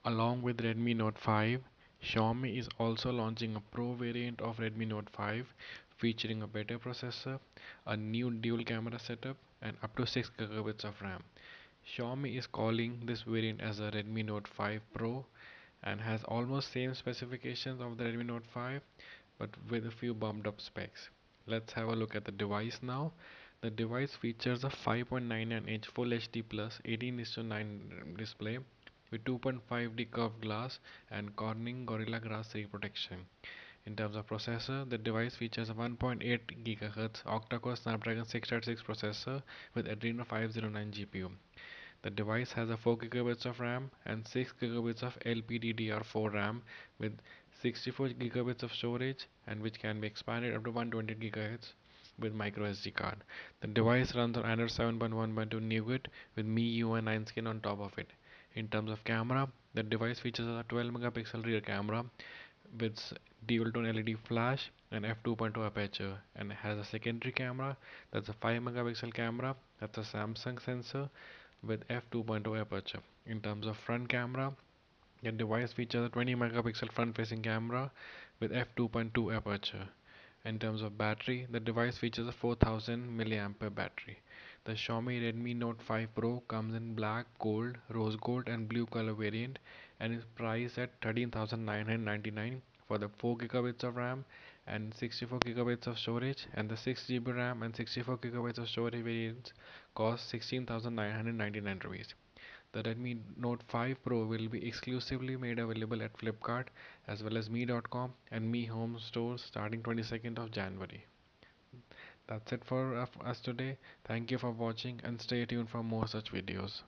Along with Redmi Note 5, Xiaomi is also launching a Pro variant of Redmi Note 5 featuring a better processor, a new dual camera setup, and up to 6 gigabits of RAM. Xiaomi is calling this variant as a Redmi Note 5 Pro and has almost same specifications of the Redmi Note 5 but with a few bumped up specs. Let's have a look at the device now. The device features a 5.99-inch Full HD Plus 18:9 display with 2.5D curved glass and Corning Gorilla Glass 3 protection. In terms of processor, the device features a 1.8 GHz octa-core Snapdragon 686 processor with Adreno 509 GPU. The device has a 4 GB of RAM and 6 GB of LPDDR4 RAM with 64 GB of storage and which can be expanded up to 120 GHz with micro SD card. The device runs on Android 7.1.2 Nougat with MIUI 9 skin on top of it. In terms of camera, the device features a 12 megapixel rear camera with dual tone LED flash and f2.2 aperture and has a secondary camera that's a 5 megapixel camera that's a Samsung sensor with f2.0 aperture. In terms of front camera, the device features a 20 megapixel front facing camera with f2.2 aperture. In terms of battery, the device features a 4000 milliampere battery. The Xiaomi Redmi Note 5 Pro comes in black, gold, rose gold and blue color variant and is priced at 13,999 for the 4 gigabits of RAM and 64 gigabits of storage, and the 6 GB RAM and 64 gigabits of storage variants cost 16,999 rupees. The Redmi Note 5 Pro will be exclusively made available at Flipkart as well as Mi.com and Mi Home stores starting 22nd of January. That's it for us today. Thank you for watching and stay tuned for more such videos.